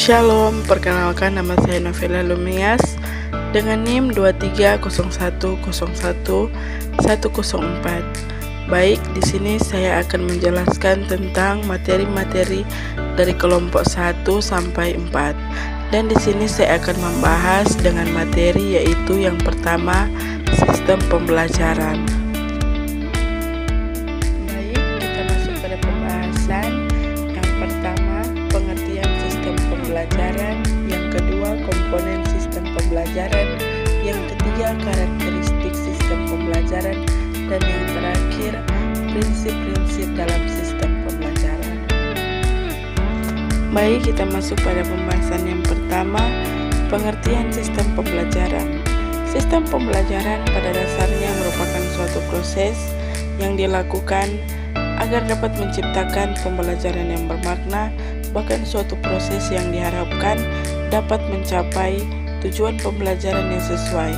Shalom, perkenalkan nama saya Novela Lumias dengan NIM 2301010104. Baik, di sini saya akan menjelaskan tentang materi-materi dari kelompok 1 sampai 4. Dan di sini saya akan membahas dengan materi yaitu yang pertama, sistem pembelajaran. Baik, kita masuk pada pembahasan. Yang pertama, pengertian sistem pembelajaran, yang kedua komponen sistem pembelajaran, yang ketiga karakteristik sistem pembelajaran, dan yang terakhir prinsip-prinsip dalam sistem pembelajaran. Baik, kita masuk pada pembahasan yang pertama, pengertian sistem pembelajaran. Sistem pembelajaran pada dasarnya merupakan suatu proses yang dilakukan agar dapat menciptakan pembelajaran yang bermakna, bahkan suatu proses yang diharapkan dapat mencapai tujuan pembelajaran yang sesuai.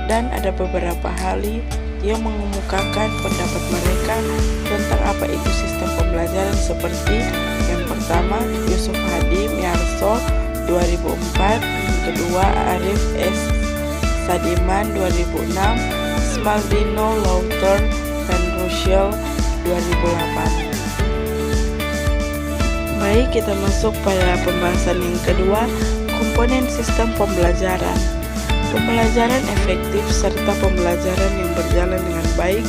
Dan ada beberapa ahli yang mengemukakan pendapat mereka tentang apa itu sistem pembelajaran, seperti yang pertama Yusuf Hadi Miarso 2004, yang kedua Arif S. Sadiman 2006, Smaldino Lauter dan Rochelle 2008. Baik, kita masuk pada pembahasan yang kedua, komponen sistem pembelajaran. Pembelajaran efektif serta pembelajaran yang berjalan dengan baik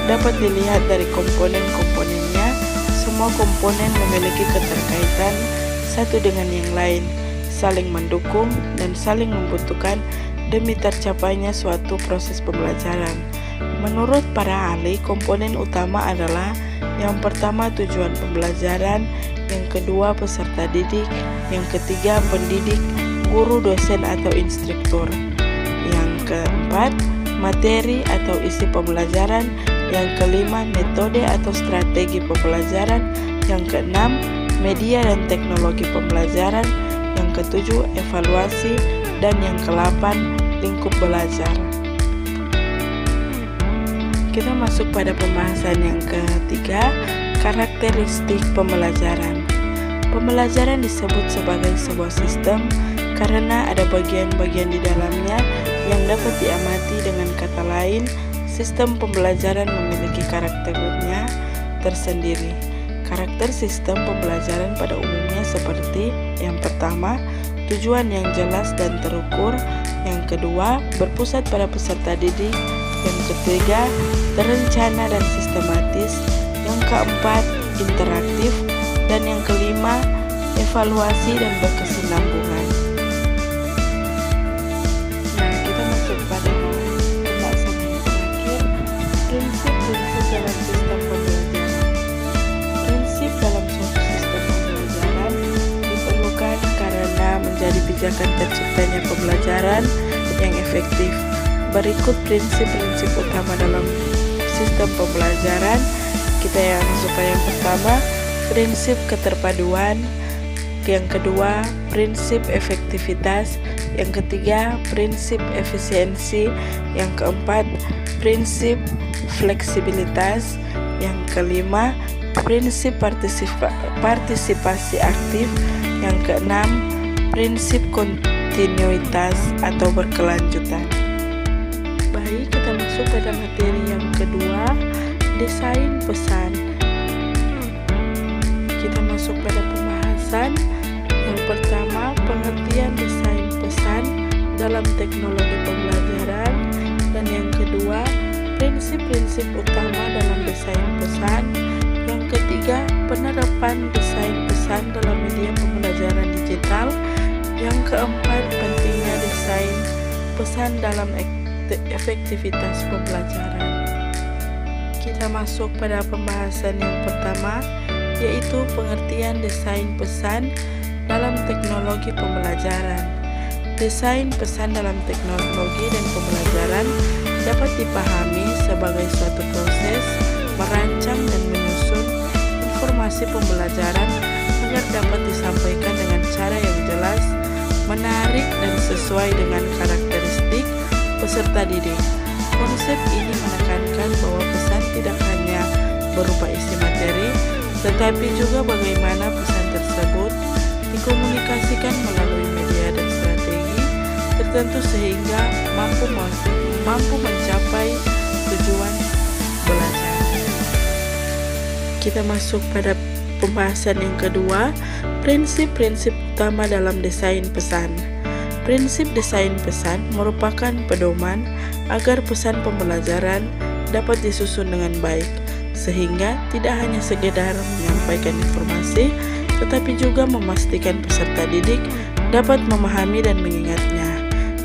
dapat dilihat dari komponen-komponennya. Semua komponen memiliki keterkaitan satu dengan yang lain, saling mendukung dan saling membutuhkan demi tercapainya suatu proses pembelajaran. Menurut para ahli, komponen utama adalah yang pertama tujuan pembelajaran, yang kedua peserta didik, yang ketiga pendidik, guru, dosen atau instruktur, yang keempat materi atau isi pembelajaran, yang kelima metode atau strategi pembelajaran, yang keenam media dan teknologi pembelajaran, yang ketujuh evaluasi, dan yang ke-8 lingkup belajar. Kita masuk pada pembahasan yang ketiga, karakteristik pembelajaran. Pembelajaran disebut sebagai sebuah sistem karena ada bagian-bagian di dalamnya yang dapat diamati. Dengan kata lain, sistem pembelajaran memiliki karakternya tersendiri. Karakter sistem pembelajaran pada umumnya seperti yang pertama, tujuan yang jelas dan terukur, yang kedua, berpusat pada peserta didik, yang ketiga, terencana dan sistematis, yang keempat, interaktif, dan yang kelima, evaluasi dan berkesinambungan. Nah, kita masuk pada pembahasan yang terakhir, prinsip-prinsip dalam sistem pembelajaran. Prinsip dalam suatu sistem pembelajaran diperlukan karena menjadi pijakan terciptanya pembelajaran yang efektif. Berikut prinsip-prinsip utama dalam sistem pembelajaran. Kita yang masuk pada yang pertama, prinsip keterpaduan, yang kedua prinsip efektivitas, yang ketiga prinsip efisiensi, yang keempat prinsip fleksibilitas, yang kelima prinsip partisipasi aktif, yang keenam prinsip kontinuitas atau berkelanjutan. Baik, kita masuk pada materi yang kedua, desain pesan. Kita masuk pada pembahasan yang pertama, pengertian desain pesan dalam teknologi pembelajaran, dan yang kedua, prinsip-prinsip utama dalam desain pesan, yang ketiga, penerapan desain pesan dalam media pembelajaran digital, yang keempat, pentingnya desain pesan dalam efektivitas pembelajaran. Kita masuk pada pembahasan yang pertama, yaitu pengertian desain pesan dalam teknologi pembelajaran. Desain pesan dalam teknologi dan pembelajaran dapat dipahami sebagai suatu proses merancang dan menyusun informasi pembelajaran agar dapat disampaikan dengan cara yang jelas, menarik, dan sesuai dengan karakteristik peserta didik. Konsep ini menekankan bahwa pesan tidak hanya berupa isi materi, tetapi juga bagaimana pesan tersebut mengkomunikasikan melalui media dan strategi tertentu sehingga mampu mencapai tujuan belajar. Kita masuk pada pembahasan yang kedua, prinsip-prinsip utama dalam desain pesan. Prinsip desain pesan merupakan pedoman agar pesan pembelajaran dapat disusun dengan baik, sehingga tidak hanya sekedar menyampaikan informasi, tetapi juga memastikan peserta didik dapat memahami dan mengingatnya.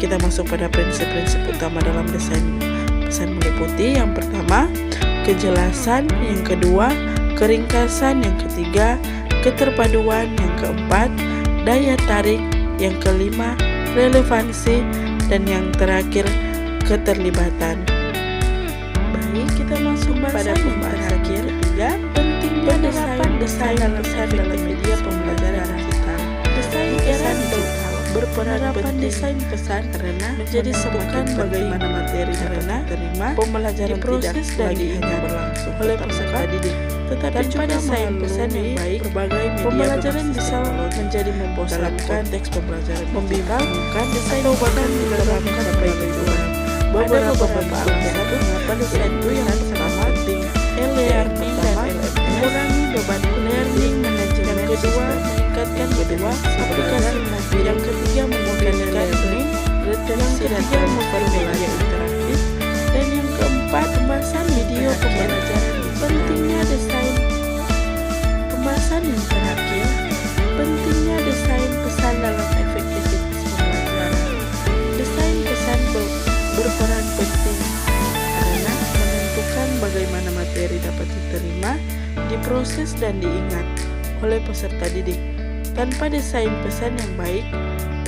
Kita masuk pada prinsip-prinsip utama dalam desain pesan meliputi yang pertama, kejelasan, yang kedua, keringkasan, yang ketiga, keterpaduan, yang keempat, daya tarik, yang kelima, relevansi, dan yang terakhir, keterlibatan. Baik, kita masuk pada pembahasan ketiga, pentingnya desain dalam media pembelajaran digital. Desain pesan berperan penting desain pesan karena menjadi sebukan bagaimana materi dapat diterima, pembelajaran tidak lagi hanya berlangsung oleh peserta didik, tetapi juga desain pesan yang baik, pembelajaran bisa menjadi membosankan, teks pembelajaran membingungkan, desain atau bahkan menerapkan sampai tujuan. Beberapa alasan mengapa desain itu yang sangat penting. E-learning dan mengurangi beban learning management, yang kedua meningkatkan aplikasi mobil, yang ketiga memudahkan learning, retensi dan transformasi interaktif, dan yang keempat pembahasan video pembelajaran. Pentingnya desain pembahasan yang terakhir, pentingnya desain pesan dalam efektivitas pembelajaran. Desain pesan berperan penting karena menentukan bagaimana materi dapat diterima, diproses dan diingat oleh peserta didik. Tanpa desain pesan yang baik,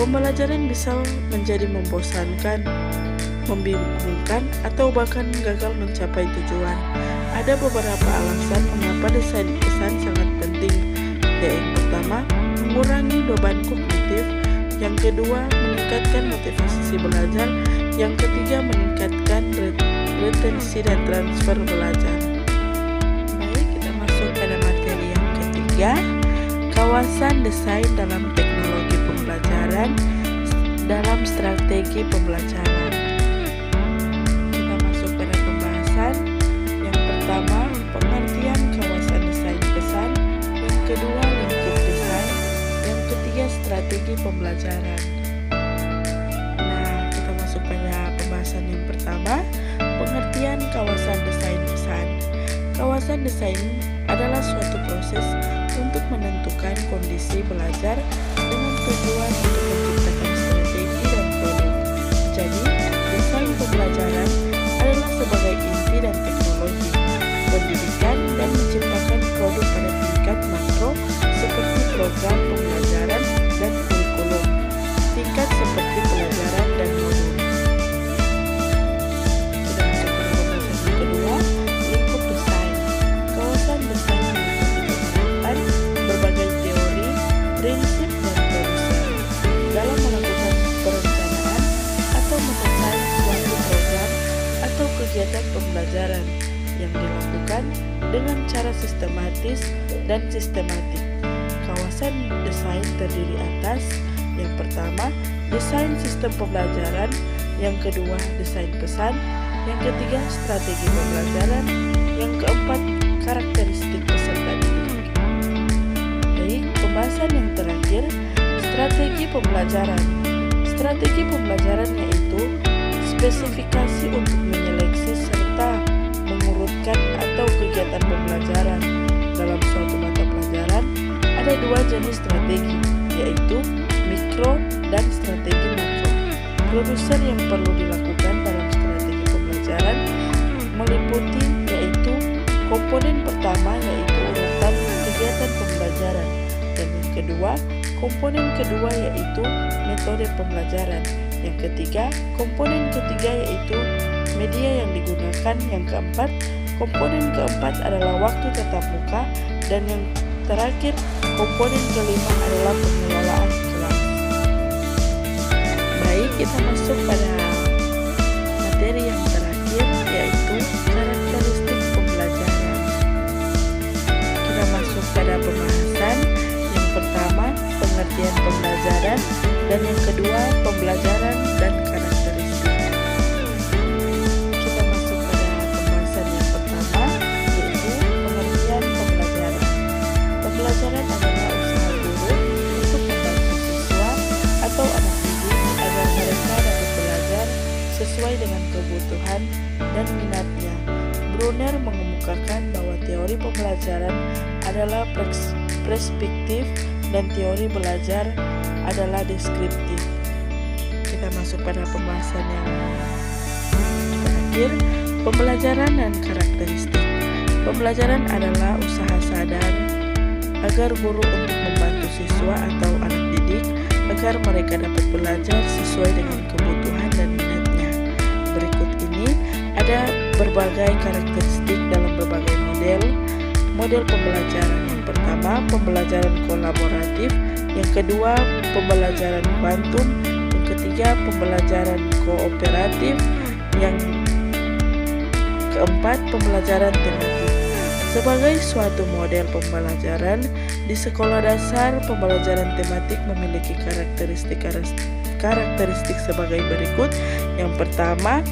pembelajaran bisa menjadi membosankan, membingungkan, atau bahkan gagal mencapai tujuan. Ada beberapa alasan mengapa desain pesan sangat penting, yaitu yang pertama, mengurangi beban kognitif, yang kedua, meningkatkan motivasi belajar, yang ketiga, meningkatkan retensi dan transfer belajar. Baik, kita masuk pada materi yang ketiga, kawasan desain dalam teknologi pembelajaran dalam strategi pembelajaran. Kita masuk pada pembahasan yang pertama, pengertian kawasan desain pesan, yang kedua, lingkup desain, yang ketiga, strategi pembelajaran. Nah, kita masuk pada pembahasan yang pertama, pengertian kawasan desain pesan. Kawasan desain adalah suatu proses untuk menentukan kondisi belajar dengan tujuan untuk menciptakan strategi dan produk. Jadi, desain pembelajaran adalah sebagai inti dan teknologi pendidikan dan menciptakan produk pada tingkat makro seperti program pembelajaran dan kurikulum, tingkat seperti pelajaran dan modul. Kita masuk pada pembahasan yang kedua, lingkup desain. Kawasan desain meliputi penerapan berbagai teori, prinsip, dan proses dalam melakukan perencanaan atau mendesain suatu program atau kegiatan pembelajaran yang dilakukan dengan cara sistematis dan sistematik. Kawasan desain terdiri atas yang pertama, desain sistem pembelajaran, yang kedua, desain pesan, yang ketiga, strategi pembelajaran, yang keempat, karakteristik peserta didik. Baik, pembahasan yang terakhir, strategi pembelajaran. Strategi pembelajaran yaitu spesifikasi untuk menyeleksi serta mengurutkan atau kegiatan pembelajaran. Dalam suatu mata pelajaran, ada dua jenis strategi, yaitu mikro dan strategi makro. Produser yang perlu dilakukan dalam strategi pembelajaran meliputi yaitu komponen pertama yaitu urutan kegiatan pembelajaran, dan yang kedua, komponen kedua yaitu metode pembelajaran, yang ketiga, komponen ketiga yaitu media yang digunakan, yang keempat, komponen keempat adalah waktu tatap muka, dan yang terakhir, komponen kelima adalah pengelolaan kelas. Baik, kita masuk pada materi yang terakhir yaitu karakteristik pembelajaran. Kita masuk pada pembahasan yang pertama, pengertian pembelajaran, dan yang kedua pembelajaran dan karakteristik. Kita masuk pada pembahasan yang pertama, yaitu pengertian pembelajaran. Pembelajaran adalah usaha guru untuk membantu siswa atau anak didik agar mereka dapat belajar sesuai dengan kebutuhan dan minatnya. Brunner mengemukakan bahwa teori pembelajaran adalah preskriptif dan teori belajar adalah deskriptif. Kita masuk pada pembahasan yang terakhir, pembelajaran dan karakteristik. Pembelajaran adalah usaha sadar agar guru untuk membantu siswa atau anak didik agar mereka dapat belajar sesuai dengan kebutuhan dan minatnya. Berikut ini ada berbagai karakteristik dalam berbagai model pembelajaran. Yang pertama, pembelajaran kolaboratif. Yang kedua, pembelajaran kuantum. Yang ketiga, pembelajaran kooperatif. Yang keempat, pembelajaran tematik. Sebagai suatu model pembelajaran, di sekolah dasar pembelajaran tematik memiliki karakteristik sebagai berikut. Yang pertama,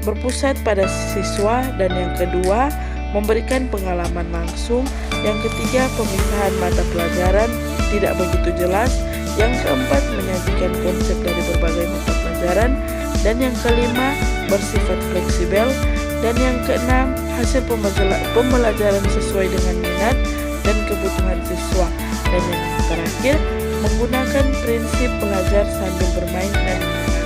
berpusat pada siswa, dan yang kedua, memberikan pengalaman langsung. Yang ketiga, pemisahan mata pelajaran tidak begitu jelas. Yang keempat, menyajikan konsep dari berbagai mata pelajaran. Dan yang kelima, bersifat fleksibel. Dan yang keenam, hasil pembelajaran sesuai dengan minat dan kebutuhan siswa. Dan yang terakhir, menggunakan prinsip belajar sambil bermain dan mengenal.